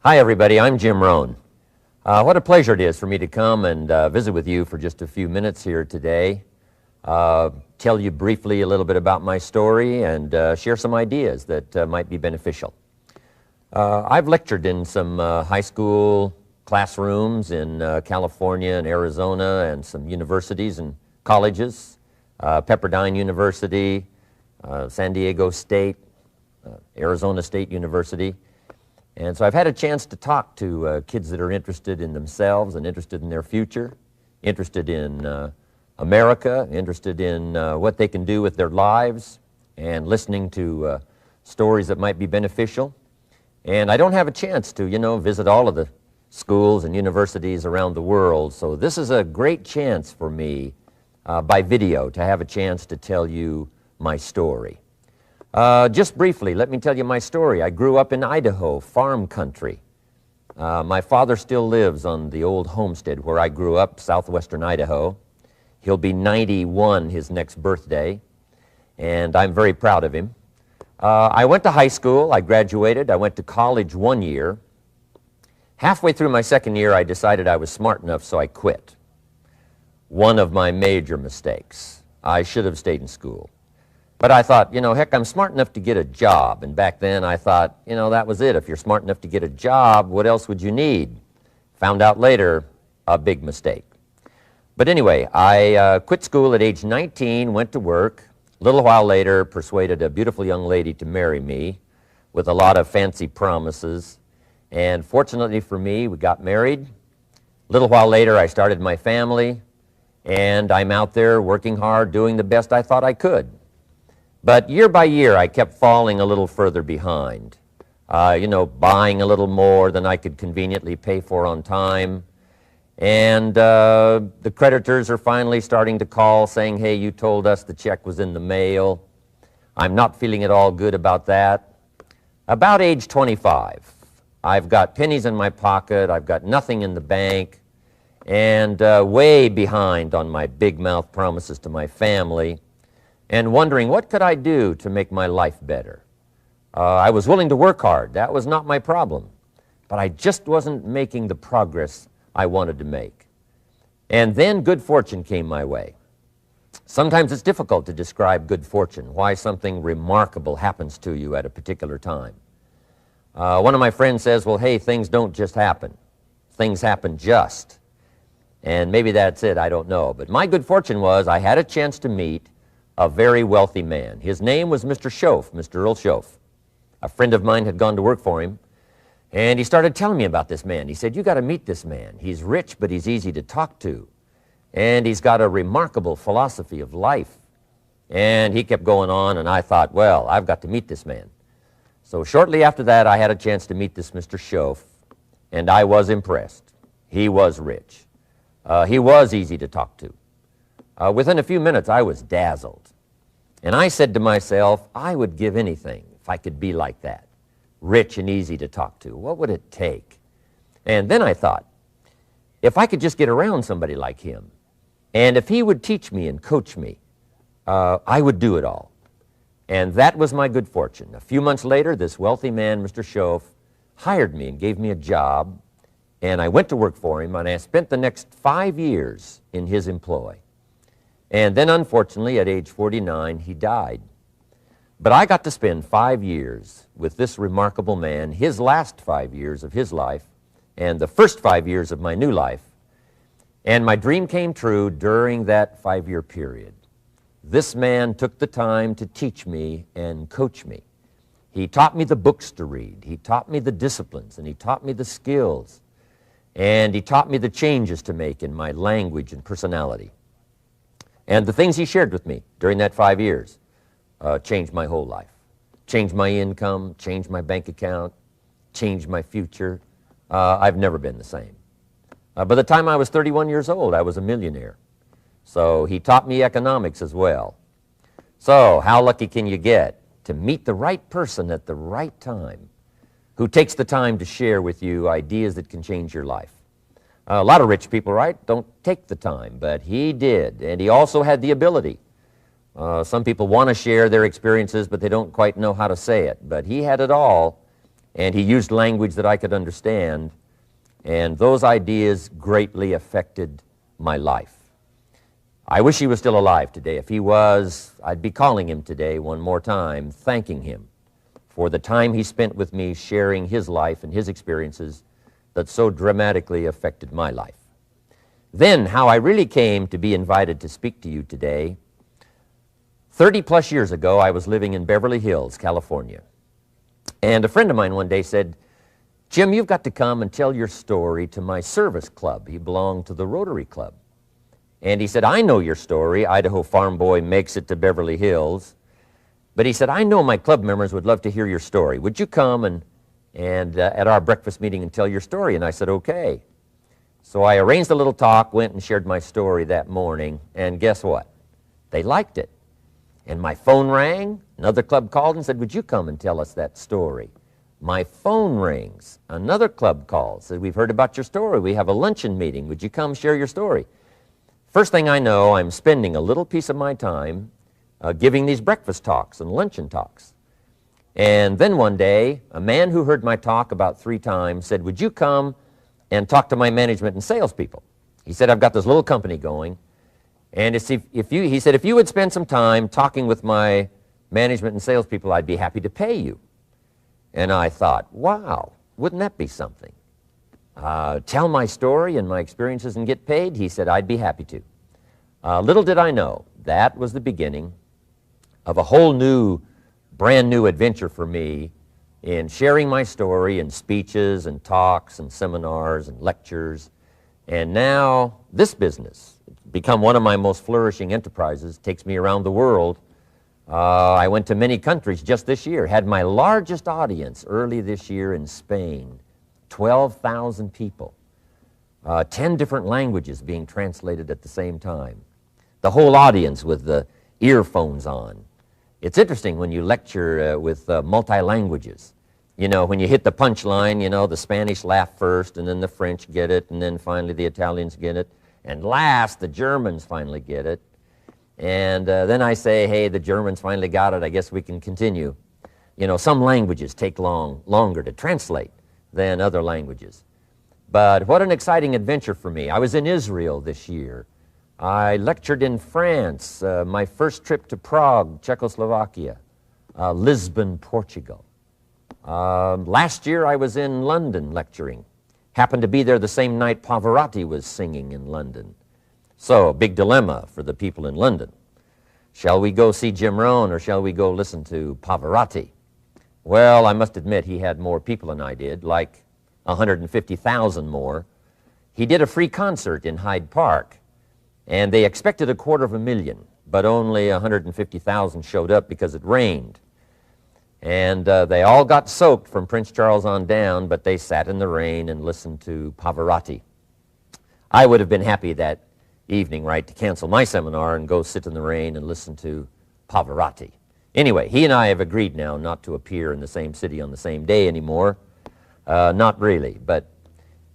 Hi everybody, I'm Jim Rohn. What a pleasure it is for me to come and visit with you for just a few minutes here today. Tell you briefly a little bit about my story and share some ideas that might be beneficial. I've lectured in some high school classrooms in California and Arizona and some universities and colleges, Pepperdine University, San Diego State, Arizona State University. And so I've had a chance to talk to kids that are interested in themselves and interested in their future, interested in America, interested in what they can do with their lives, and listening to stories that might be beneficial. And I don't have a chance to, visit all of the schools and universities around the world, so this is a great chance for me by video to have a chance to tell you my story. Just briefly, let me tell you my story. I grew up in Idaho, farm country. My father still lives on the old homestead where I grew up, southwestern Idaho. He'll be 91 his next birthday, and I'm very proud of him. I went to high school. I graduated. I went to college 1 year. Halfway through my second year, I decided I was smart enough, so I quit. One of my major mistakes. I should have stayed in school. But I thought, heck, I'm smart enough to get a job. And back then I thought, that was it. If you're smart enough to get a job, what else would you need? Found out later, a big mistake. But anyway, I quit school at age 19, went to work. A little while later, persuaded a beautiful young lady to marry me with a lot of fancy promises. And fortunately for me, we got married. A little while later, I started my family. And I'm out there working hard, doing the best I thought I could. But year by year, I kept falling a little further behind, buying a little more than I could conveniently pay for on time. And the creditors are finally starting to call saying, hey, you told us the check was in the mail. I'm not feeling at all good about that. About age 25, I've got pennies in my pocket, I've got nothing in the bank, and way behind on my big mouth promises to my family, and wondering what could I do to make my life better. I was willing to work hard. That was not my problem. But I just wasn't making the progress I wanted to make. And then good fortune came my way. Sometimes it's difficult to describe good fortune, why something remarkable happens to you at a particular time. One of my friends says, well, hey, things don't just happen. Things happen just. And maybe that's it, I don't know. But my good fortune was I had a chance to meet a very wealthy man. His name was Mr. Schoaf, Mr. Earl Schoaf. A friend of mine had gone to work for him, and he started telling me about this man. He said, you got to meet this man. He's rich, but he's easy to talk to, and he's got a remarkable philosophy of life. And he kept going on, and I thought, well, I've got to meet this man. So shortly after that, I had a chance to meet this Mr. Schoaf, and I was impressed. He was rich. He was easy to talk to. Within a few minutes, I was dazzled. And I said to myself, I would give anything if I could be like that, rich and easy to talk to. What would it take? And then I thought, if I could just get around somebody like him, and if he would teach me and coach me, I would do it all. And that was my good fortune. A few months later, this wealthy man, Mr. Schoaf, hired me and gave me a job, and I went to work for him, and I spent the next 5 years in his employ. And then, unfortunately, at age 49, he died. But I got to spend 5 years with this remarkable man, his last 5 years of his life, and the first 5 years of my new life. And my dream came true during that 5-year period. This man took the time to teach me and coach me. He taught me the books to read. He taught me the disciplines, and he taught me the skills. And he taught me the changes to make in my language and personality. And the things he shared with me during that 5 years changed my whole life. Changed my income, changed my bank account, changed my future. I've never been the same. By the time I was 31 years old, I was a millionaire. So he taught me economics as well. So how lucky can you get to meet the right person at the right time who takes the time to share with you ideas that can change your life? A lot of rich people, right, don't take the time, but he did, and he also had the ability. Some people want to share their experiences, but they don't quite know how to say it, but he had it all, and he used language that I could understand, and those ideas greatly affected my life. I wish he was still alive today. If he was, I'd be calling him today one more time, thanking him for the time he spent with me sharing his life and his experiences that so dramatically affected my life. Then, how I really came to be invited to speak to you today. 30-plus years ago, I was living in Beverly Hills, California. And a friend of mine one day said, "Jim, you've got to come and tell your story to my service club." He belonged to the Rotary Club. And he said, "I know your story. Idaho farm boy makes it to Beverly Hills." But he said, "I know my club members would love to hear your story. Would you come and at our breakfast meeting and tell your story?" And I said, "Okay." So I arranged a little talk, went and shared my story that morning, and guess what? They liked it. And my phone rang. Another club called and said, "Would you come and tell us that story?" My phone rings. Another club calls, said, "We've heard about your story. We have a luncheon meeting. Would you come share your story?" First thing I know, I'm spending a little piece of my time giving these breakfast talks and luncheon talks. And then one day, a man who heard my talk about 3 times said, "Would you come and talk to my management and salespeople?" He said, "I've got this little company going, and he said, if you would spend some time talking with my management and salespeople, I'd be happy to pay you." And I thought, wow, wouldn't that be something? Tell my story and my experiences and get paid? He said, "I'd be happy to." Little did I know, that was the beginning of a whole new, brand new adventure for me in sharing my story in speeches and talks and seminars and lectures. And now this business, it's become one of my most flourishing enterprises, takes me around the world. I went to many countries just this year, had my largest audience early this year in Spain, 12,000 people, 10 different languages being translated at the same time. The whole audience with the earphones on. It's interesting when you lecture with multi-languages. You know, when you hit the punchline, you know, the Spanish laugh first, and then the French get it, and then finally the Italians get it, and last the Germans finally get it. And then I say, "Hey, the Germans finally got it, I guess we can continue." You know, some languages take longer to translate than other languages. But what an exciting adventure for me. I was in Israel this year. I lectured in France, my first trip to Prague, Czechoslovakia, Lisbon, Portugal. Last year I was in London lecturing. Happened to be there the same night Pavarotti was singing in London. So, big dilemma for the people in London. Shall we go see Jim Rohn or shall we go listen to Pavarotti? Well, I must admit he had more people than I did, like 150,000 more. He did a free concert in Hyde Park, and they expected 250,000, but only 150,000 showed up because it rained. And they all got soaked from Prince Charles on down, but they sat in the rain and listened to Pavarotti. I would have been happy that evening, right, to cancel my seminar and go sit in the rain and listen to Pavarotti. Anyway, he and I have agreed now not to appear in the same city on the same day anymore. Not really, but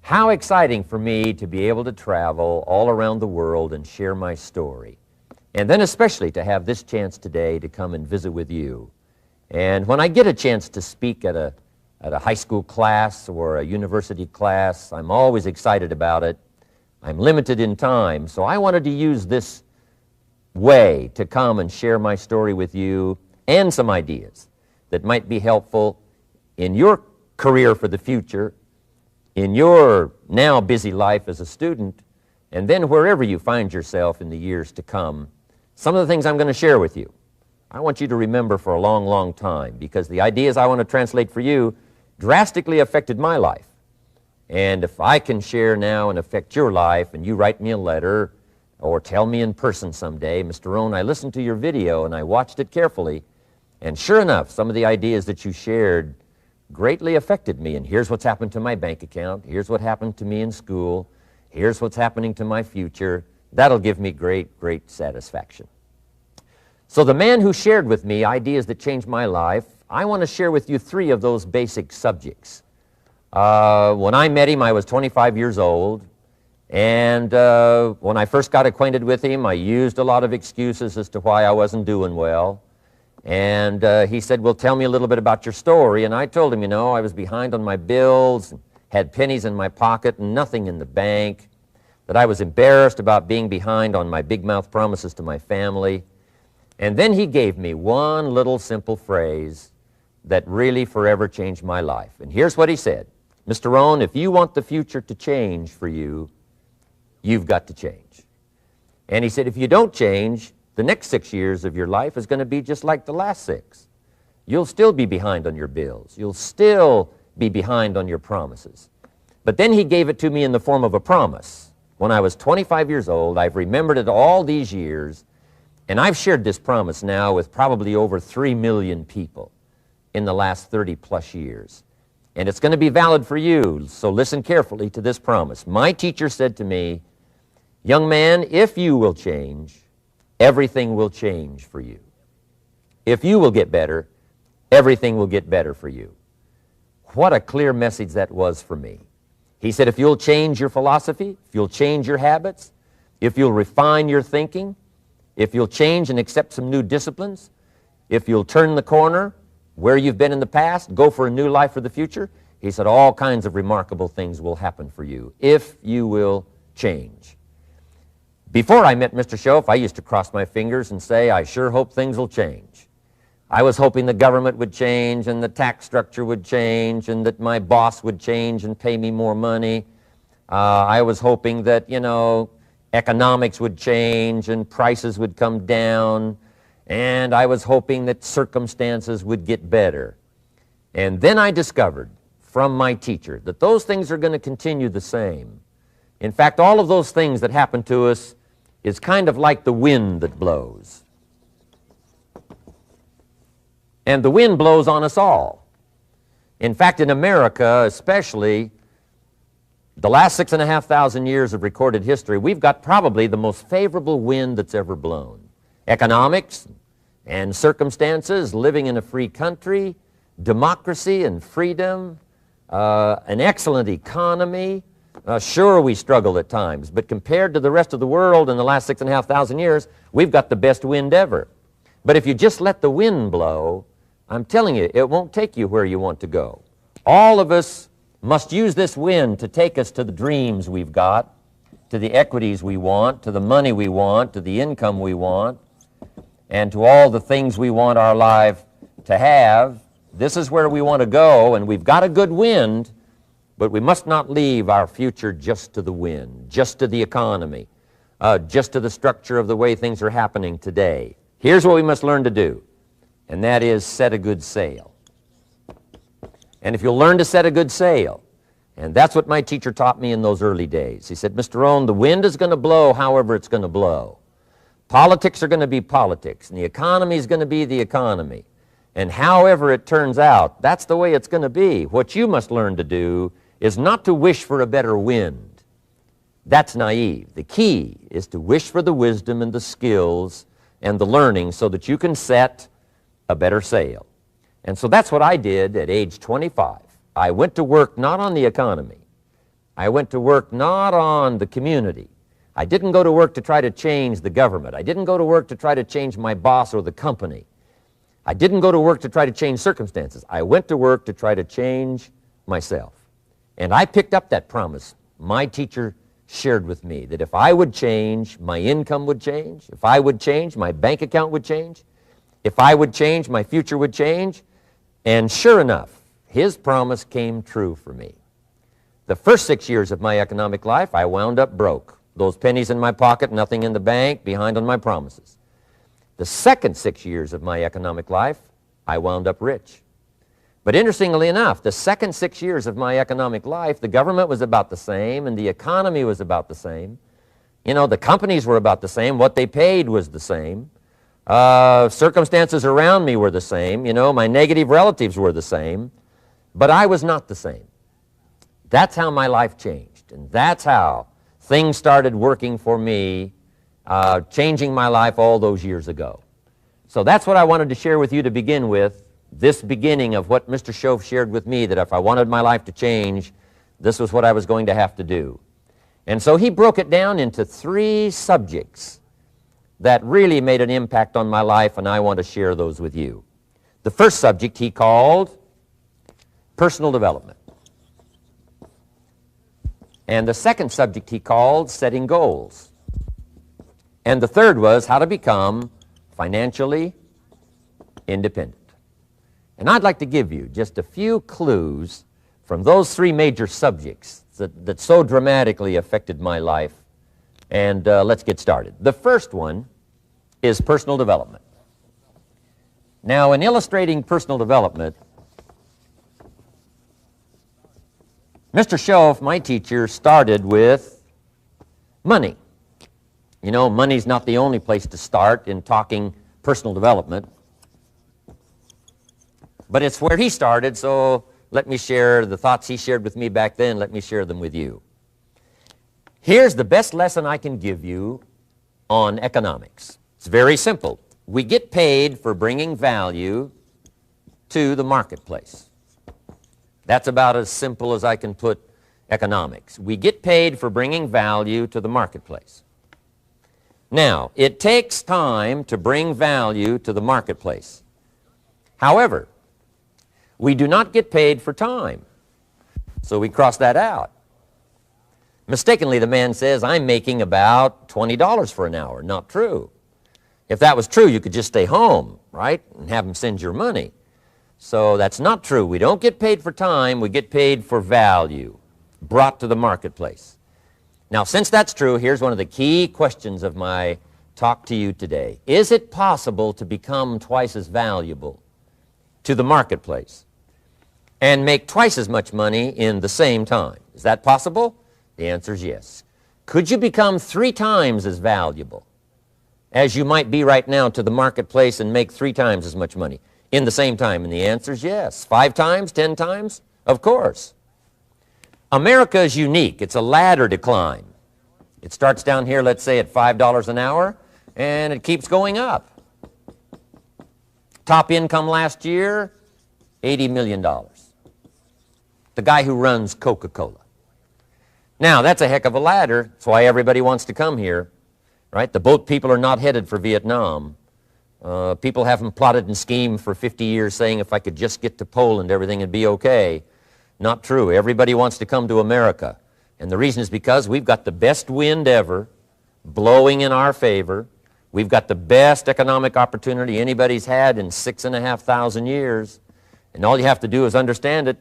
how exciting for me to be able to travel all around the world and share my story. And then especially to have this chance today to come and visit with you. And when I get a chance to speak at a high school class or a university class, I'm always excited about it. I'm limited in time, so I wanted to use this way to come and share my story with you and some ideas that might be helpful in your career for the future, in your now busy life as a student, and then wherever you find yourself in the years to come. Some of the things I'm going to share with you, I want you to remember for a long, long time, because the ideas I want to translate for you drastically affected my life. And if I can share now and affect your life, and you write me a letter or tell me in person someday, "Mr. Rohn, I listened to your video and I watched it carefully, and sure enough, some of the ideas that you shared greatly affected me, and here's what's happened to my bank account, here's what happened to me in school, here's what's happening to my future," that'll give me great, great satisfaction. So the man who shared with me ideas that changed my life, I want to share with you 3 of those basic subjects. When I met him, I was 25 years old, and when I first got acquainted with him, I used a lot of excuses as to why I wasn't doing well. And he said, well, tell me a little bit about your story. And I told him, you know, I was behind on my bills, had pennies in my pocket, nothing in the bank, that I was embarrassed about being behind on my big mouth promises to my family. And then he gave me one little simple phrase that really forever changed my life. And here's what he said: Mr. Rohn, if you want the future to change for you, you've got to change. And he said, if you don't change, the next 6 years of your life is going to be just like the last 6. You'll still be behind on your bills. You'll still be behind on your promises. But then he gave it to me in the form of a promise. When I was 25 years old, I've remembered it all these years, and I've shared this promise now with probably over 3 million people in the last 30-plus years. And it's going to be valid for you, so listen carefully to this promise. My teacher said to me, young man, if you will change, everything will change for you. If you will get better, everything will get better for you. What a clear message that was for me. He said, if you'll change your philosophy, if you'll change your habits, if you'll refine your thinking, if you'll change and accept some new disciplines, if you'll turn the corner where you've been in the past, go for a new life for the future, he said, all kinds of remarkable things will happen for you if you will change. Before I met Mr. Schoaf, I used to cross my fingers and say, I sure hope things will change. I was hoping the government would change and the tax structure would change and that my boss would change and pay me more money. I was hoping that, you know, economics would change and prices would come down, and I was hoping that circumstances would get better. And then I discovered from my teacher that those things are going to continue the same. In fact, all of those things that happen to us is kind of like the wind that blows. And the wind blows on us all. In fact, in America especially, the last 6,500 years of recorded history, we've got probably the most favorable wind that's ever blown. Economics and circumstances, living in a free country, democracy and freedom, an excellent economy. Sure, we struggle at times, but compared to the rest of the world in the last 6,500 years, we've got the best wind ever. But if you just let the wind blow, I'm telling you, it won't take you where you want to go. All of us must use this wind to take us to the dreams we've got, to the equities we want, to the money we want, to the income we want, and to all the things we want our life to have. This is where we want to go, and we've got a good wind, but we must not leave our future just to the wind, just to the economy, just to the structure of the way things are happening today. Here's what we must learn to do, and that is set a good sail. And if you'll learn to set a good sail, and that's what my teacher taught me in those early days. He said, Mr. Rohn, the wind is going to blow however it's going to blow. Politics are going to be politics, and the economy is going to be the economy. And however it turns out, that's the way it's going to be. What you must learn to do is not to wish for a better wind. That's naive. The key is to wish for the wisdom and the skills and the learning so that you can set a better sail. And so that's what I did at age 25. I went to work not on the economy. I went to work not on the community. I didn't go to work to try to change the government. I didn't go to work to try to change my boss or the company. I didn't go to work to try to change circumstances. I went to work to try to change myself. And I picked up that promise my teacher shared with me, that if I would change, my income would change. If I would change, my bank account would change. If I would change, my future would change. And sure enough, his promise came true for me. The first 6 years of my economic life, I wound up broke. Those pennies in my pocket, nothing in the bank, behind on my promises. The second 6 years of my economic life, I wound up rich. But interestingly enough, the second 6 years of my economic life, the government was about the same and the economy was about the same. You know, the companies were about the same. What they paid was the same. Circumstances around me were the same. You know, my negative relatives were the same. But I was not the same. That's how my life changed. And that's how things started working for me, changing my life all those years ago. So that's what I wanted to share with you to begin with. This beginning of what Mr. Schoaf shared with me, that if I wanted my life to change, this was what I was going to have to do. And so he broke it down into 3 subjects that really made an impact on my life, and I want to share those with you. The first subject he called personal development. And the second subject he called setting goals. And the third was how to become financially independent. And I'd like to give you just a few clues from those three major subjects that so dramatically affected my life. And let's get started. The first one is personal development. Now, in illustrating personal development, Mr. Schoaf, my teacher, started with money. You know, money's not the only place to start in talking personal development, but it's where he started, so let me share the thoughts he shared with me back then. Let me share them with you. Here's the best lesson I can give you on economics. It's very simple. We get paid for bringing value to the marketplace. That's about as simple as I can put economics. We get paid for bringing value to the marketplace. Now, it takes time to bring value to the marketplace. However, we do not get paid for time, so we cross that out. Mistakenly, the man says, I'm making about $20 for an hour. Not true. If that was true, you could just stay home, right, and have him send your money. So that's not true. We don't get paid for time. We get paid for value brought to the marketplace. Now, since that's true, here's one of the key questions of my talk to you today. Is it possible to become twice as valuable to the marketplace and make twice as much money in the same time? Is that possible? The answer is yes. Could you become 3 times as valuable as you might be right now to the marketplace and make 3 times as much money in the same time? And the answer is yes. 5 times, 10 times? Of course. America is unique. It's a ladder to climb. It starts down here, let's say, at $5 an hour, and it keeps going up. Top income last year, $80 million. The guy who runs Coca-Cola. Now, that's a heck of a ladder. That's why everybody wants to come here, right? The boat people are not headed for Vietnam. People haven't plotted and schemed for 50 years saying if I could just get to Poland, everything would be okay. Not true. Everybody wants to come to America. And the reason is because we've got the best wind ever blowing in our favor. We've got the best economic opportunity anybody's had in 6,500 years. And all you have to do is understand it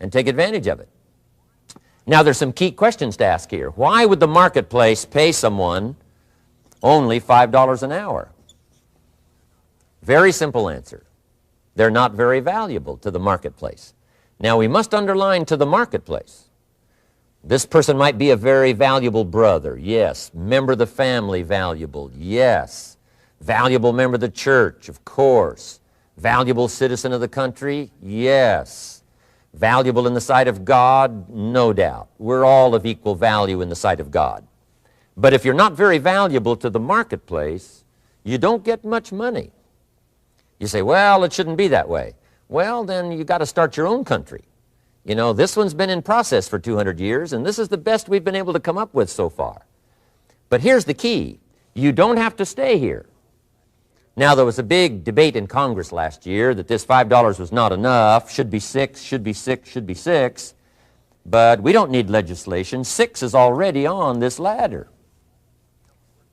and take advantage of it. Now, there's some key questions to ask here. Why would the marketplace pay someone only $5 an hour? Very simple answer. They're not very valuable to the marketplace. Now, we must underline to the marketplace. This person might be a very valuable brother, yes. Member of the family, valuable, yes. Valuable member of the church, of course. Valuable citizen of the country, yes. Valuable in the sight of God, no doubt. We're all of equal value in the sight of God. But if you're not very valuable to the marketplace, you don't get much money. You say, well, it shouldn't be that way. Well, then you got to start your own country. You know, this one's been in process for 200 years, and this is the best we've been able to come up with so far. But here's the key. You don't have to stay here. Now, there was a big debate in Congress last year that this $5 was not enough, should be 6, should be 6, should be 6. But we don't need legislation. 6 is already on this ladder.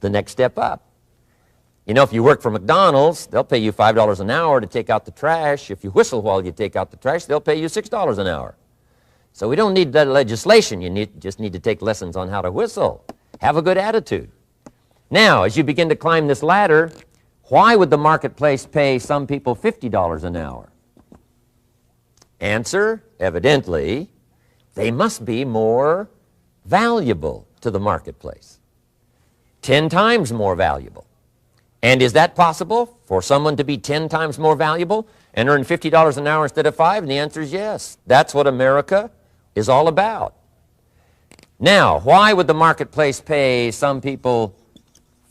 The next step up. You know, if you work for McDonald's, they'll pay you $5 an hour to take out the trash. If you whistle while you take out the trash, they'll pay you $6 an hour. So we don't need that legislation. You just need to take lessons on how to whistle. Have a good attitude. Now, as you begin to climb this ladder, why would the marketplace pay some people $50 an hour? Answer, evidently, they must be more valuable to the marketplace. 10 times more valuable. And is that possible for someone to be 10 times more valuable and earn $50 an hour instead of 5? And the answer is yes. That's what America is all about. Now, why would the marketplace pay some people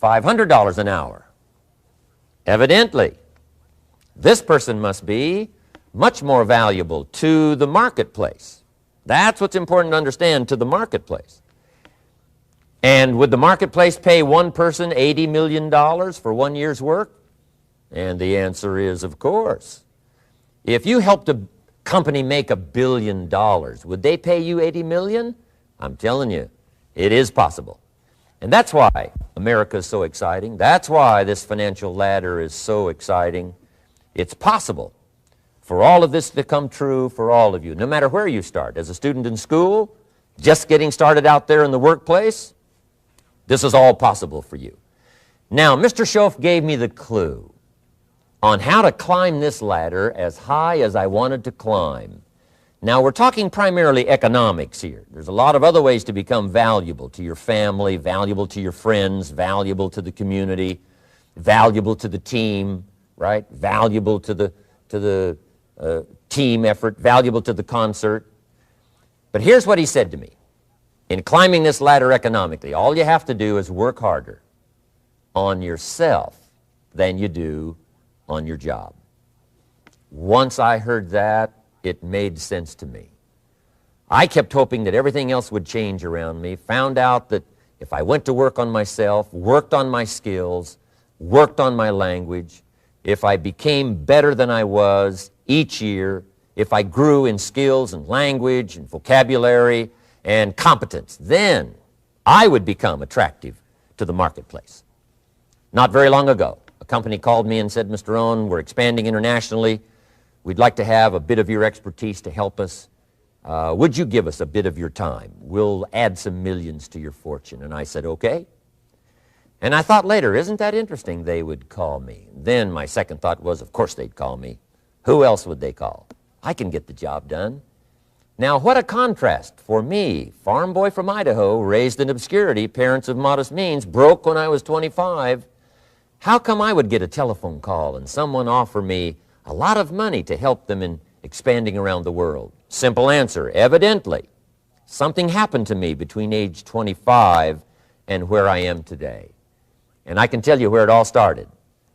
$500 an hour? Evidently, this person must be much more valuable to the marketplace. That's what's important to understand, to the marketplace. And would the marketplace pay one person $80 million for 1 year's work? And the answer is, of course. If you helped a company make $1 billion, would they pay you $80 million? I'm telling you, it is possible. And that's why America is so exciting. That's why this financial ladder is so exciting. It's possible for all of this to come true for all of you, no matter where you start. As a student in school, just getting started out there in the workplace, this is all possible for you. Now, Mr. Schoaf gave me the clue on how to climb this ladder as high as I wanted to climb. Now, we're talking primarily economics here. There's a lot of other ways to become valuable to your family, valuable to your friends, valuable to the community, valuable to the team, right? Valuable to the team effort, valuable to the concert. But here's what he said to me. In climbing this ladder economically, all you have to do is work harder on yourself than you do on your job. Once I heard that, it made sense to me. I kept hoping that everything else would change around me, found out that if I went to work on myself, worked on my skills, worked on my language, if I became better than I was each year, if I grew in skills and language and vocabulary and competence, then I would become attractive to the marketplace. Not very long ago, a company called me and said, Mr. Rohn, we're expanding internationally. We'd like to have a bit of your expertise to help us. Would you give us a bit of your time? We'll add some millions to your fortune. And I said, okay. And I thought later, isn't that interesting? They would call me. Then my second thought was, of course they'd call me. Who else would they call? I can get the job done. Now, what a contrast for me, farm boy from Idaho, raised in obscurity, parents of modest means, broke when I was 25. How come I would get a telephone call and someone offer me a lot of money to help them in expanding around the world? Simple answer, evidently. Something happened to me between age 25 and where I am today. And I can tell you where it all started.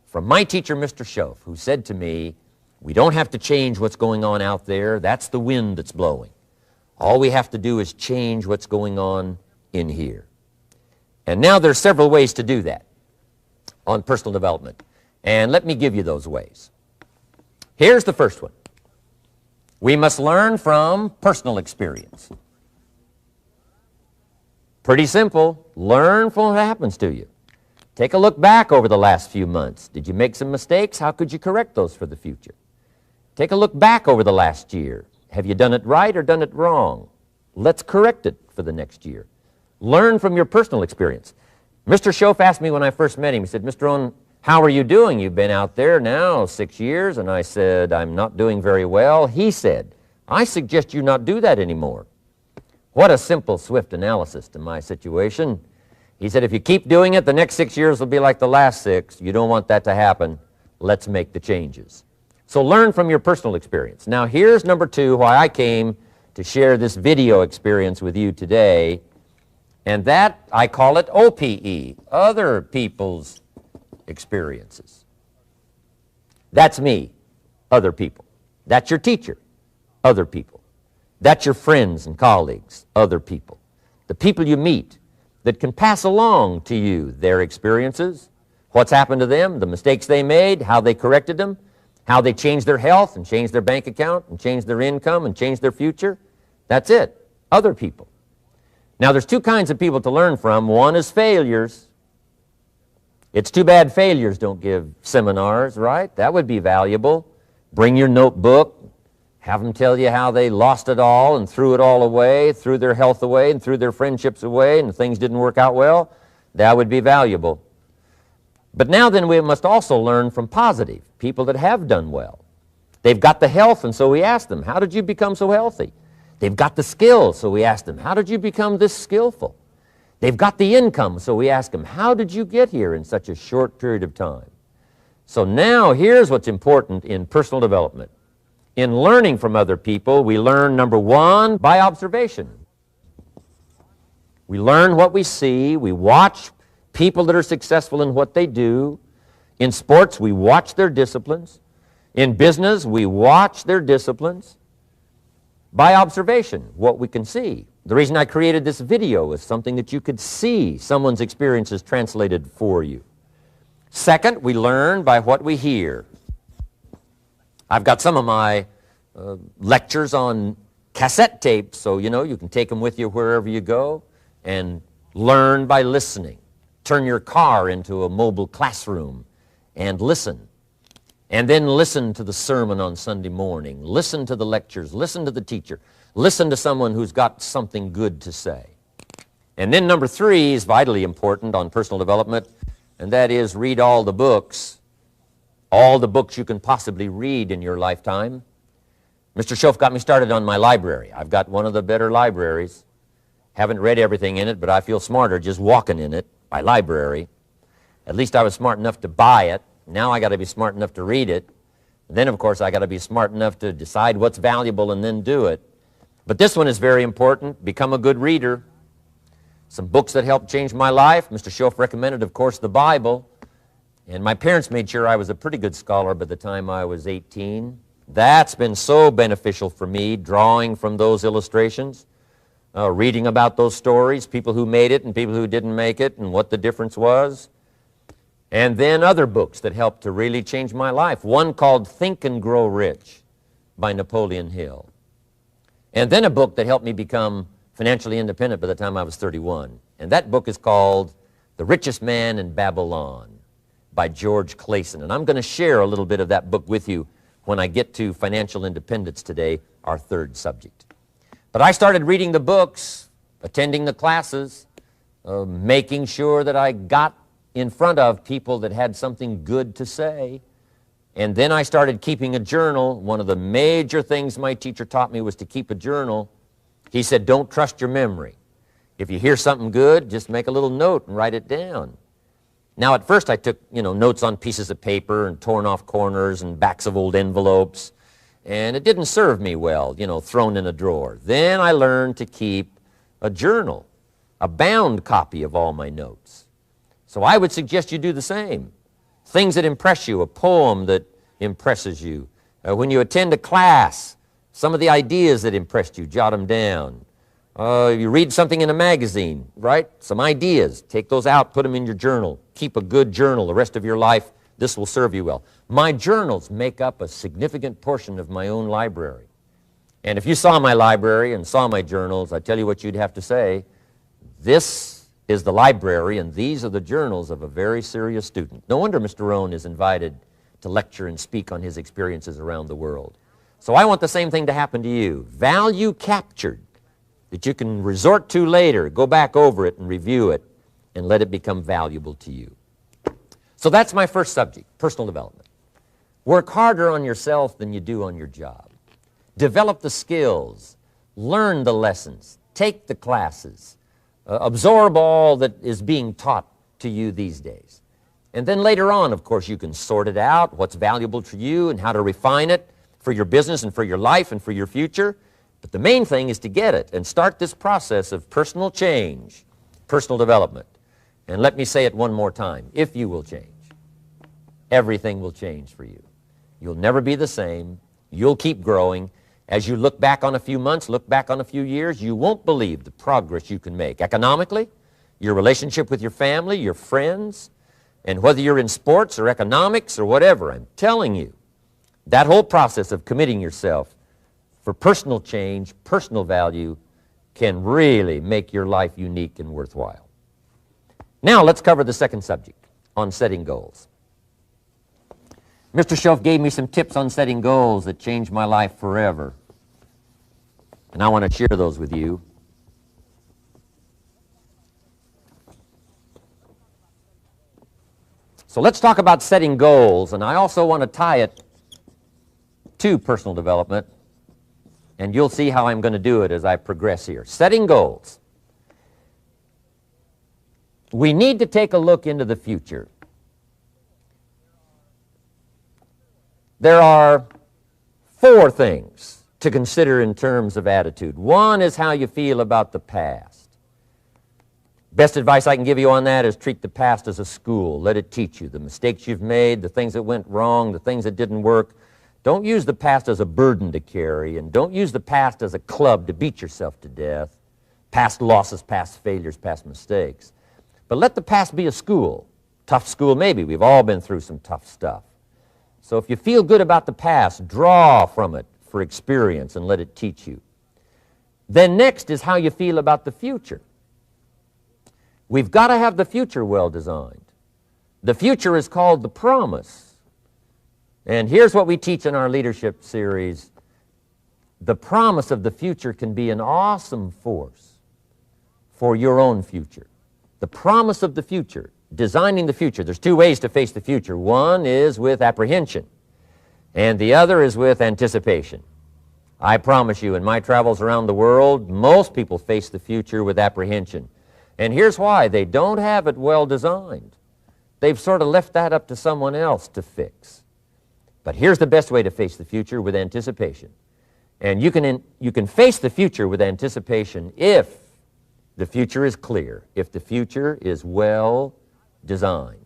From my teacher, Mr. Schoaf, who said to me, we don't have to change what's going on out there. That's the wind that's blowing. All we have to do is change what's going on in here. And now there's several ways to do that on personal development. And let me give you those ways. Here's the first one. We must learn from personal experience. Pretty simple. Learn from what happens to you. Take a look back over the last few months. Did you make some mistakes? How could you correct those for the future? Take a look back over the last year. Have you done it right or done it wrong? Let's correct it for the next year. Learn from your personal experience. Mr. Schoaf asked me when I first met him, he said, Mr. Rohn, how are you doing? You've been out there now 6 years. And I said, I'm not doing very well. He said, I suggest you not do that anymore. What a simple, swift analysis to my situation. He said, if you keep doing it, the next 6 years will be like the last 6. You don't want that to happen. Let's make the changes. So learn from your personal experience. Now here's number 2, why I came to share this video experience with you today. And that, I call it OPE, other people's experiences. That's me, other people. That's your teacher, other people. That's your friends and colleagues, other people. The people you meet that can pass along to you their experiences, what's happened to them, the mistakes they made, how they corrected them, how they changed their health and changed their bank account and changed their income and changed their future. That's it, other people. Now there's 2 kinds of people to learn from. One is failures. It's too bad failures don't give seminars, right? That would be valuable. Bring your notebook, have them tell you how they lost it all and threw it all away, threw their health away and threw their friendships away and things didn't work out well. That would be valuable. But now then we must also learn from positive, people that have done well. They've got the health, and so we ask them, how did you become so healthy? They've got the skills, so we ask them, how did you become this skillful? They've got the income, so we ask them, how did you get here in such a short period of time? So now here's what's important in personal development. In learning from other people, we learn, number 1, by observation. We learn what we see. We watch people that are successful in what they do. In sports, we watch their disciplines. In business, we watch their disciplines. By observation, what we can see, The reason I created this video is something that you could see someone's experiences translated for you. Second, we learn by what we hear. I've got some of my lectures on cassette tapes, so you can take them with you wherever you go and learn by listening. Turn your car into a mobile classroom and listen. And then listen to the sermon on Sunday morning. Listen to the lectures. Listen to the teacher. Listen to someone who's got something good to say. And then number 3 is vitally important on personal development, and that is read all the books you can possibly read in your lifetime. Mr. Schoaf got me started on my library. I've got one of the better libraries. Haven't read everything in it, but I feel smarter just walking in it, my library. At least I was smart enough to buy it. Now I got to be smart enough to read it. And then, of course, I got to be smart enough to decide what's valuable and then do it. But this one is very important. Become a good reader. Some books that helped change my life. Mr. Schoaf recommended, of course, the Bible. And my parents made sure I was a pretty good scholar by the time I was 18. That's been so beneficial for me, drawing from those illustrations, reading about those stories, people who made it and people who didn't make it, and what the difference was. And then other books that helped to really change my life. One called Think and Grow Rich by Napoleon Hill. And then a book that helped me become financially independent by the time I was 31. And that book is called The Richest Man in Babylon by George Clason. And I'm going to share a little bit of that book with you when I get to financial independence today, our third subject. But I started reading the books, attending the classes, making sure that I got in front of people that had something good to say. And then I started keeping a journal. One of the major things my teacher taught me was to keep a journal. He said, don't trust your memory. If you hear something good, just make a little note and write it down. Now, at first I took, notes on pieces of paper and torn off corners and backs of old envelopes. And it didn't serve me well, thrown in a drawer. Then I learned to keep a journal, a bound copy of all my notes. So I would suggest you do the same. Things that impress you, a poem that impresses you. When you attend a class, some of the ideas that impressed you, jot them down. You read something in a magazine, right? Some ideas. Take those out, put them in your journal. Keep a good journal the rest of your life. This will serve you well. My journals make up a significant portion of my own library. And if you saw my library and saw my journals, I tell you what you'd have to say. This is the library, and these are the journals of a very serious student. No wonder Mr. Rohn is invited to lecture and speak on his experiences around the world. So I want the same thing to happen to you. Value captured that you can resort to later, go back over it and review it, and let it become valuable to you. So that's my first subject, personal development. Work harder on yourself than you do on your job. Develop the skills, learn the lessons, take the classes, absorb all that is being taught to you these days. And then later on, of course, you can sort it out, what's valuable to you and how to refine it for your business and for your life and for your future. But the main thing is to get it and start this process of personal change, personal development. And let me say it one more time. If you will change, everything will change for you. You'll never be the same. You'll keep growing. As you look back on a few months, look back on a few years, you won't believe the progress you can make. Economically, your relationship with your family, your friends, and whether you're in sports or economics or whatever, I'm telling you, that whole process of committing yourself for personal change, personal value, can really make your life unique and worthwhile. Now let's cover the second subject, on setting goals. Mr. Schoaf gave me some tips on setting goals that changed my life forever. And I want to share those with you. So let's talk about setting goals, and I also want to tie it to personal development, and you'll see how I'm going to do it as I progress here. Setting goals. We need to take a look into the future. There are 4 things to consider in terms of attitude. One is how you feel about the past. Best advice I can give you on that is treat the past as a school. Let it teach you the mistakes you've made, the things that went wrong, the things that didn't work. Don't use the past as a burden to carry, and don't use the past as a club to beat yourself to death. past losses, past failures, past mistakes. But let the past be a school. Tough school maybe. We've all been through some tough stuff. So if you feel good about the past, draw from it for experience and let it teach you. Then next is how you feel about the future. We've got to have the future well designed. The future is called the promise. And here's what we teach in our leadership series. The promise of the future can be an awesome force for your own future. The promise of the future, designing the future. There's two ways to face the future. One is with apprehension, and the other is with anticipation. I promise you, in my travels around the world, most people face the future with apprehension. And here's why. They don't have it well designed. They've sort of left that up to someone else to fix. But here's the best way to face the future, with anticipation. And you can face the future with anticipation if the future is clear, if the future is well designed.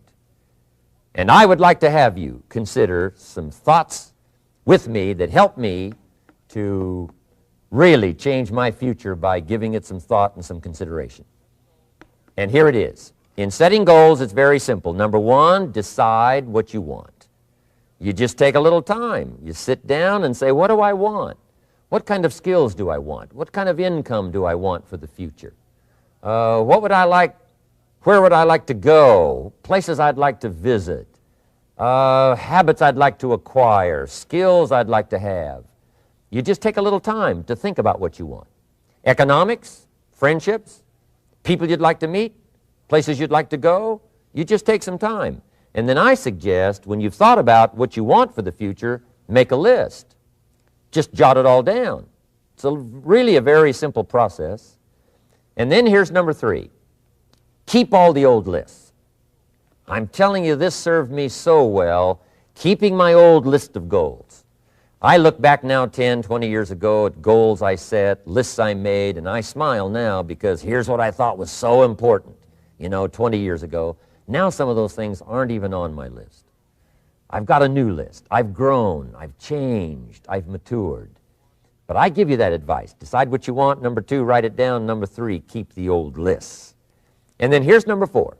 And I would like to have you consider some thoughts with me that help me to really change my future by giving it some thought and some consideration. And here it is. In setting goals, it's very simple. Number one, decide what you want. You just take a little time. You sit down and say, what do I want? What kind of skills do I want? What kind of income do I want for the future? What would I like? Where would I like to go? Places I'd like to visit. Habits I'd like to acquire. Skills I'd like to have. You just take a little time to think about what you want. Economics, friendships, people you'd like to meet, places you'd like to go. You just take some time. And then I suggest, when you've thought about what you want for the future, make a list. Just jot it all down. It's really a very simple process. And then here's number three. Keep all the old lists. I'm telling you, this served me so well, keeping my old list of goals. I look back now 10, 20 years ago at goals I set, lists I made, and I smile now because here's what I thought was so important, 20 years ago. Now some of those things aren't even on my list. I've got a new list. I've grown. I've changed. I've matured. But I give you that advice. Decide what you want. Number two, write it down. Number three, keep the old lists. And then here's number four.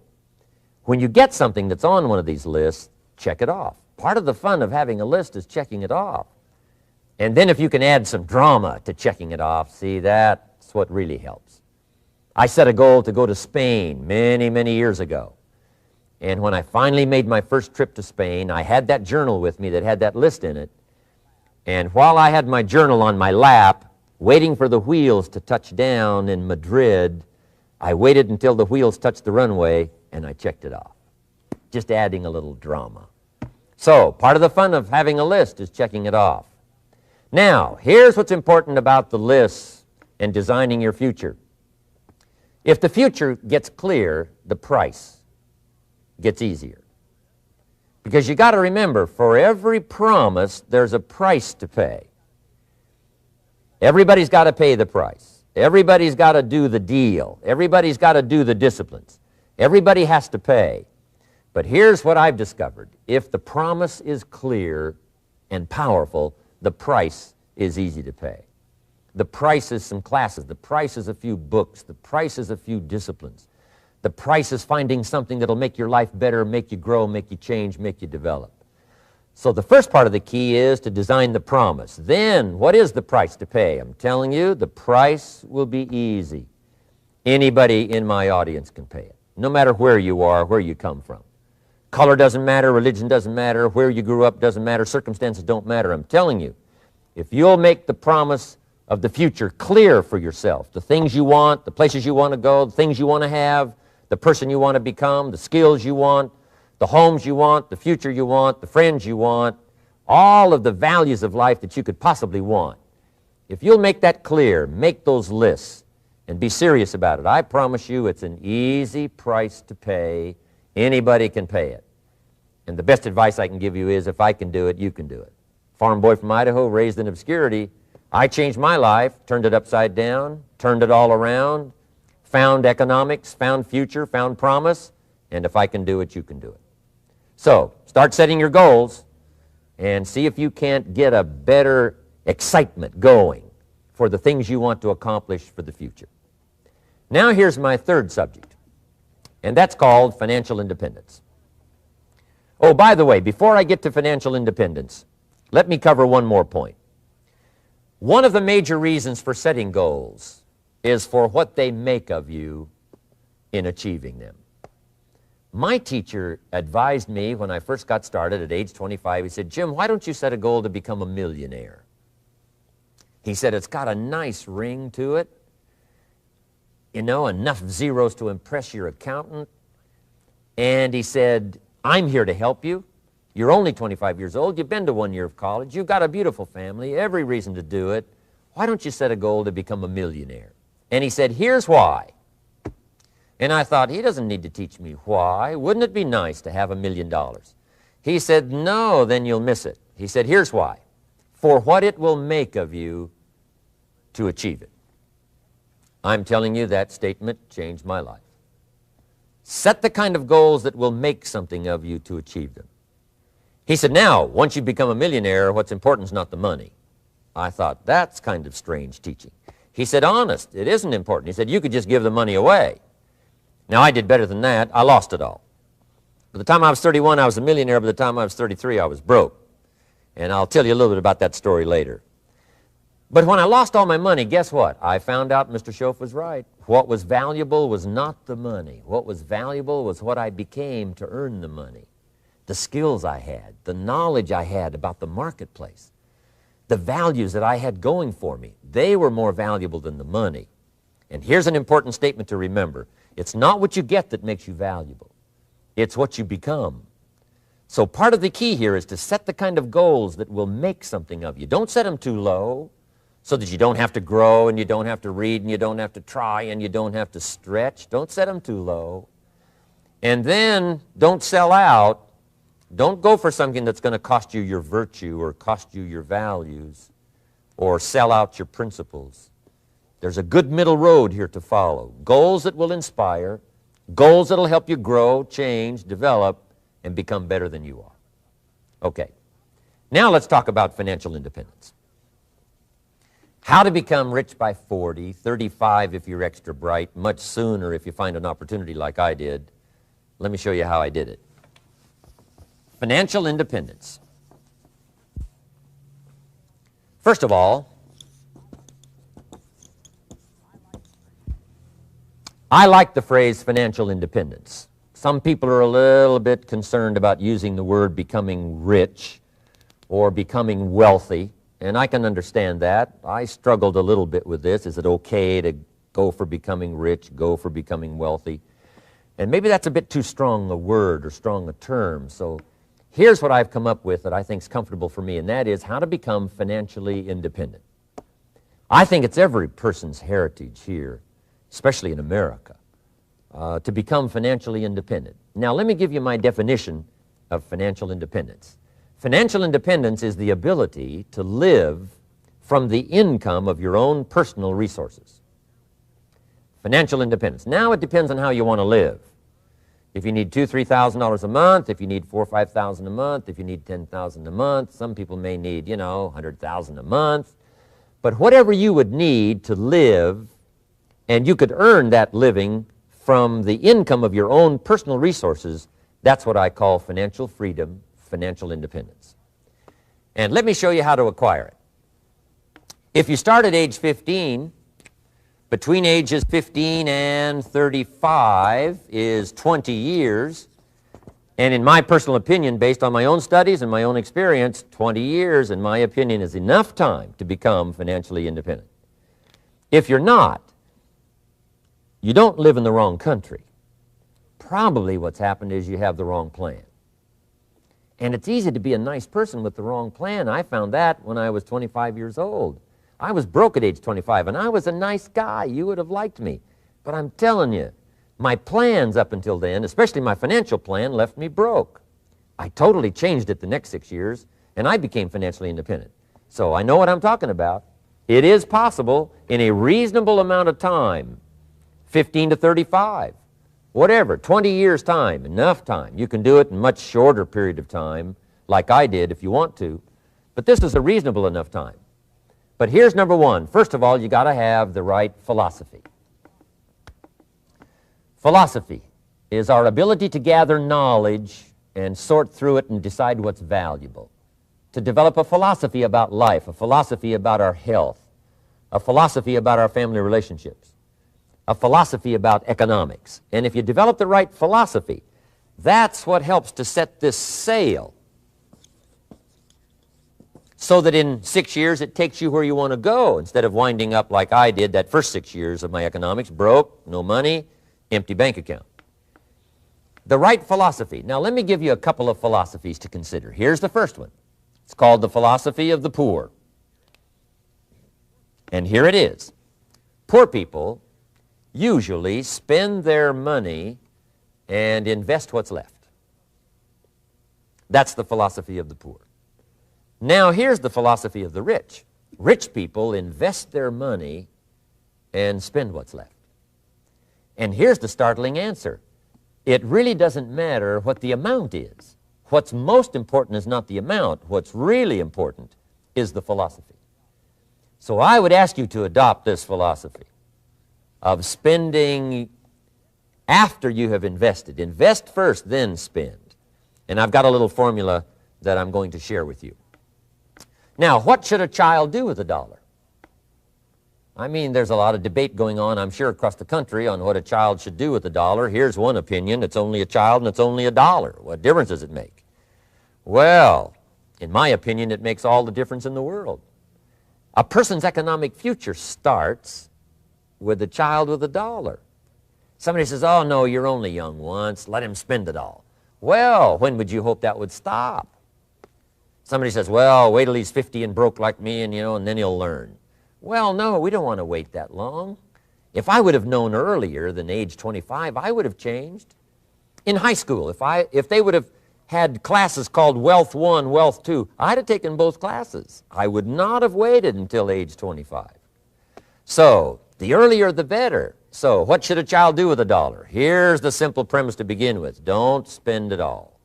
When you get something that's on one of these lists, check it off. Part of the fun of having a list is checking it off. And then if you can add some drama to checking it off, see, that's what really helps. I set a goal to go to Spain many, many years ago. And when I finally made my first trip to Spain, I had that journal with me that had that list in it. And while I had my journal on my lap, waiting for the wheels to touch down in Madrid, I waited until the wheels touched the runway, and I checked it off. Just adding a little drama. So, part of the fun of having a list is checking it off. Now, here's what's important about the lists and designing your future. If the future gets clear, the price gets easier. Because you got to remember, for every promise, there's a price to pay. Everybody's got to pay the price. Everybody's got to do the deal. Everybody's got to do the disciplines. Everybody has to pay. But here's what I've discovered. If the promise is clear and powerful, the price is easy to pay. The price is some classes. The price is a few books. The price is a few disciplines. The price is finding something that'll make your life better, make you grow, make you change, make you develop. So the first part of the key is to design the promise. Then, what is the price to pay? I'm telling you, the price will be easy. Anybody in my audience can pay it, no matter where you are, where you come from. Color doesn't matter, religion doesn't matter, where you grew up doesn't matter, circumstances don't matter. I'm telling you, if you'll make the promise of the future clear for yourself, the things you want, the places you want to go, the things you want to have, the person you want to become, the skills you want, the homes you want, the future you want, the friends you want, all of the values of life that you could possibly want. If you'll make that clear, make those lists, and be serious about it, I promise you it's an easy price to pay. Anybody can pay it. And the best advice I can give you is, if I can do it, you can do it. Farm boy from Idaho, raised in obscurity, I changed my life, turned it upside down, turned it all around, found economics, found future, found promise, and if I can do it, you can do it. So, start setting your goals and see if you can't get a better excitement going for the things you want to accomplish for the future. Now here's my third subject, and that's called financial independence. Oh, by the way, before I get to financial independence, let me cover one more point. One of the major reasons for setting goals is for what they make of you in achieving them. My teacher advised me when I first got started at age 25, he said, "Jim, why don't you set a goal to become a millionaire?" He said, "It's got a nice ring to it, you know, enough zeros to impress your accountant." And he said, "I'm here to help you. You're only 25 years old. You've been to 1 year of college. You've got a beautiful family, every reason to do it. Why don't you set a goal to become a millionaire?" And he said, "Here's why." And I thought, he doesn't need to teach me why. Wouldn't it be nice to have $1 million? He said, "No, then you'll miss it." He said, "Here's why. For what it will make of you to achieve it." I'm telling you, that statement changed my life. Set the kind of goals that will make something of you to achieve them. He said, "Now, once you become a millionaire, what's important is not the money." I thought, that's kind of strange teaching. He said, "Honest, it isn't important." He said, "You could just give the money away." Now, I did better than that. I lost it all. By the time I was 31, I was a millionaire. By the time I was 33, I was broke. And I'll tell you a little bit about that story later. But when I lost all my money, guess what? I found out Mr. Schoaf was right. What was valuable was not the money. What was valuable was what I became to earn the money. The skills I had, the knowledge I had about the marketplace, the values that I had going for me, they were more valuable than the money. And here's an important statement to remember. It's not what you get that makes you valuable. It's what you become. So part of the key here is to set the kind of goals that will make something of you. Don't set them too low so that you don't have to grow and you don't have to read and you don't have to try and you don't have to stretch. Don't set them too low. And then don't sell out. Don't go for something that's going to cost you your virtue or cost you your values or sell out your principles. There's a good middle road here to follow. Goals that will inspire, goals that will help you grow, change, develop, and become better than you are. Okay, now let's talk about financial independence. How to become rich by 40, 35 if you're extra bright, much sooner if you find an opportunity like I did. Let me show you how I did it. Financial independence. First of all, I like the phrase financial independence. Some people are a little bit concerned about using the word becoming rich or becoming wealthy, and I can understand that. I struggled a little bit with this. Is it okay to go for becoming rich, go for becoming wealthy? And maybe that's a bit too strong a word or strong a term. So here's what I've come up with that I think is comfortable for me, and that is how to become financially independent. I think it's every person's heritage here, especially in America, to become financially independent. Now, let me give you my definition of financial independence. Financial independence is the ability to live from the income of your own personal resources. Financial independence. Now, it depends on how you want to live. If you need $2,000 to $3,000 a month, if you need $4,000 or $5,000 a month, if you need $10,000 a month, some people may need, $100,000 a month. But whatever you would need to live, and you could earn that living from the income of your own personal resources, that's what I call financial freedom, financial independence. And let me show you how to acquire it. If you start at age 15, between ages 15 and 35 is 20 years. And in my personal opinion, based on my own studies and my own experience, 20 years, in my opinion, is enough time to become financially independent. If you're not, you don't live in the wrong country. Probably what's happened is you have the wrong plan. And it's easy to be a nice person with the wrong plan. I found that when I was 25 years old. I was broke at age 25, and I was a nice guy. You would have liked me. But I'm telling you, my plans up until then, especially my financial plan, left me broke. I totally changed it the next 6 years, and I became financially independent. So I know what I'm talking about. It is possible in a reasonable amount of time, 15 to 35, whatever, 20 years' time, enough time. You can do it in a much shorter period of time, like I did if you want to. But this is a reasonable enough time. But here's number one. First of all, you got to have the right philosophy. Philosophy is our ability to gather knowledge and sort through it and decide what's valuable. To develop a philosophy about life, a philosophy about our health, a philosophy about our family relationships, a philosophy about economics. And if you develop the right philosophy, that's what helps to set this sail so that in 6 years it takes you where you want to go instead of winding up like I did that first 6 years of my economics, broke, no money, empty bank account. The right philosophy. Now let me give you a couple of philosophies to consider. Here's the first one. It's called the philosophy of the poor. And here it is. Poor people usually spend their money and invest what's left. That's the philosophy of the poor. Now here's the philosophy of the rich. Rich people invest their money and spend what's left. And here's the startling answer. It really doesn't matter what the amount is. What's most important is not the amount. What's really important is the philosophy. So I would ask you to adopt this philosophy of spending after you have invested. Invest first, then spend. And I've got a little formula that I'm going to share with you. Now, what should a child do with a dollar? I mean, there's a lot of debate going on, I'm sure, across the country on what a child should do with a dollar. Here's one opinion. It's only a child and it's only a dollar. What difference does it make? Well, in my opinion, it makes all the difference in the world. A person's economic future starts with a child with a dollar. Somebody says, oh, no, you're only young once. Let him spend it all. Well, when would you hope that would stop? Somebody says, well, wait till he's 50 and broke like me and, and then he'll learn. Well, no, we don't want to wait that long. If I would have known earlier than age 25, I would have changed. In high school, if they would have had classes called Wealth 1, Wealth 2, I'd have taken both classes. I would not have waited until age 25. So, the earlier the better. So, what should a child do with a dollar? Here's the simple premise to begin with. Don't spend it all.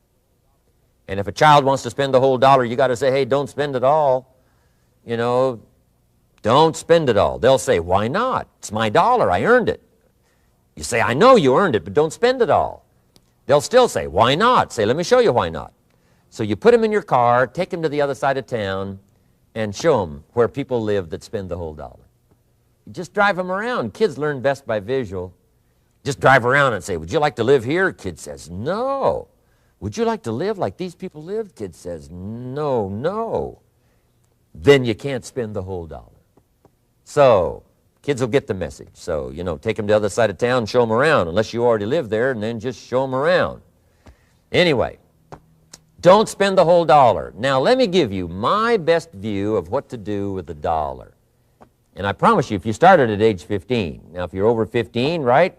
And if a child wants to spend the whole dollar, you got to say, hey, don't spend it all. Don't spend it all. They'll say, why not? It's my dollar. I earned it. You say, I know you earned it, but don't spend it all. They'll still say, why not? Say, let me show you why not. So you put them in your car, take them to the other side of town, and show them where people live that spend the whole dollar. You just drive them around. Kids learn best by visual. Just drive around and say, would you like to live here? Kid says, no. Would you like to live like these people live? Kid says, no, no. Then you can't spend the whole dollar. So, kids will get the message. So, take them to the other side of town, show them around, unless you already live there, and then just show them around. Anyway, don't spend the whole dollar. Now, let me give you my best view of what to do with the dollar. And I promise you, if you started at age 15, now if you're over 15, right,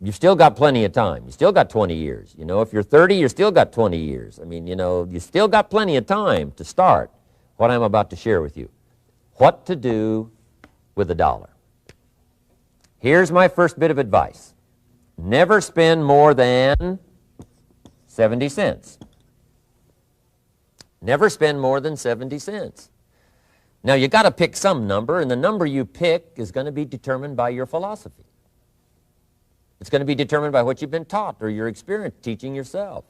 you've still got plenty of time. You still got 20 years. If you're 30, you've still got 20 years. I mean, you still got plenty of time to start what I'm about to share with you. What to do with a dollar. Here's my first bit of advice. Never spend more than 70 cents. Never spend more than 70 cents. Now, you got to pick some number, and the number you pick is going to be determined by your philosophy. It's going to be determined by what you've been taught or your experience teaching yourself.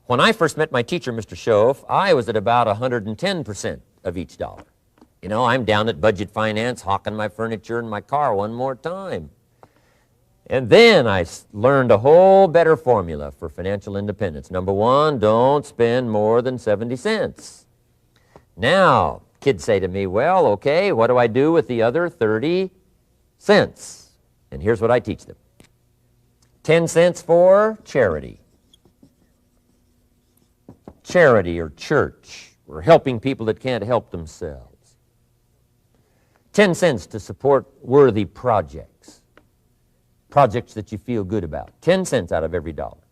When I first met my teacher, Mr. Schoaf, I was at about 110% of each dollar. I'm down at Budget Finance, hawking my furniture and my car one more time. And then I learned a whole better formula for financial independence. Number one, don't spend more than 70 cents. Now, kids say to me, well, okay, what do I do with the other 30 cents? And here's what I teach them. 10 cents for charity. Charity or church, or helping people that can't help themselves. 10 cents to support worthy projects. Projects that you feel good about. 10 cents out of every dollar.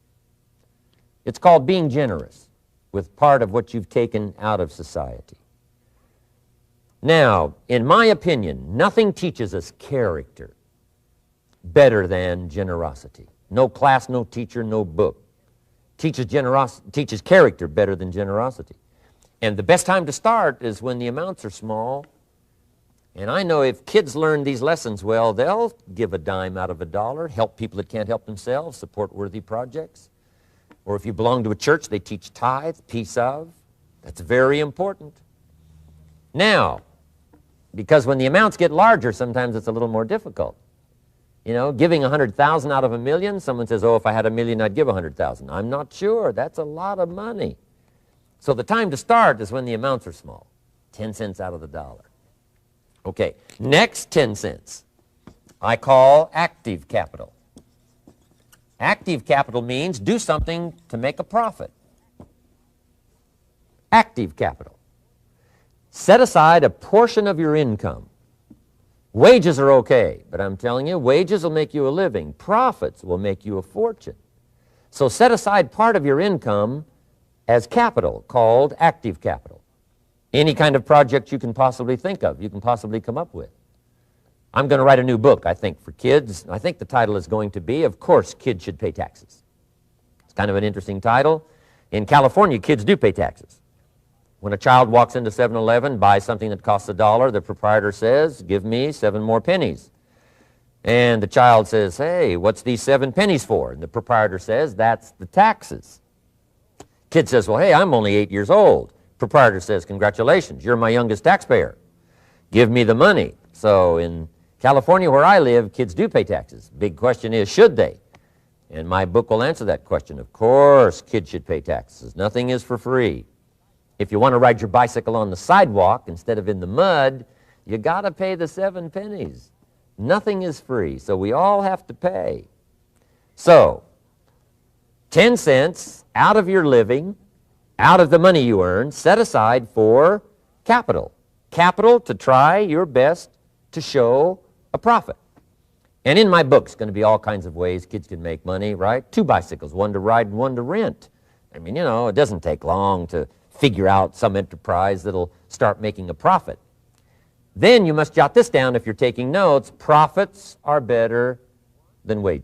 It's called being generous with part of what you've taken out of society. Now, in my opinion, nothing teaches us character better than generosity. No class, no teacher, no book teaches character better than generosity. And the best time to start is when the amounts are small. And I know if kids learn these lessons well, they'll give a dime out of a dollar, help people that can't help themselves, support worthy projects. Or if you belong to a church, they teach tithe, piece of. That's very important. Now, because when the amounts get larger, sometimes it's a little more difficult. You know, giving 100,000 out of a million, someone says, oh, if I had a million, I'd give 100,000. I'm not sure. That's a lot of money. So the time to start is when the amounts are small, 10 cents out of the dollar. Okay, next 10 cents I call active capital. Active capital means do something to make a profit. Active capital. Set aside a portion of your income. Wages are okay, but I'm telling you, wages will make you a living. Profits will make you a fortune. So set aside part of your income as capital, called active capital. Any kind of project you can possibly think of, you can possibly come up with. I'm going to write a new book, I think, for kids. I think the title is going to be, Of Course Kids Should Pay Taxes. It's kind of an interesting title. In California, kids do pay taxes. When a child walks into 7-Eleven, buys something that costs $1, the proprietor says, give me 7 more pennies. And the child says, hey, what's these 7 pennies for? And the proprietor says, that's the taxes. Kid says, well, hey, I'm only 8 years old. Proprietor says, congratulations, you're my youngest taxpayer. Give me the money. So in California, where I live, kids do pay taxes. Big question is, should they? And my book will answer that question. Of course, kids should pay taxes. Nothing is for free. If you want to ride your bicycle on the sidewalk instead of in the mud, you got to pay the 7 pennies. Nothing is free, so we all have to pay. So, 10 cents out of your living, out of the money you earn, set aside for capital. Capital to try your best to show a profit. And in my book, it's going to be all kinds of ways kids can make money, right? 2 bicycles, one to ride and one to rent. I mean, you know, it doesn't take long to figure out some enterprise that'll start making a profit. Then you must jot this down if you're taking notes. Profits are better than wages.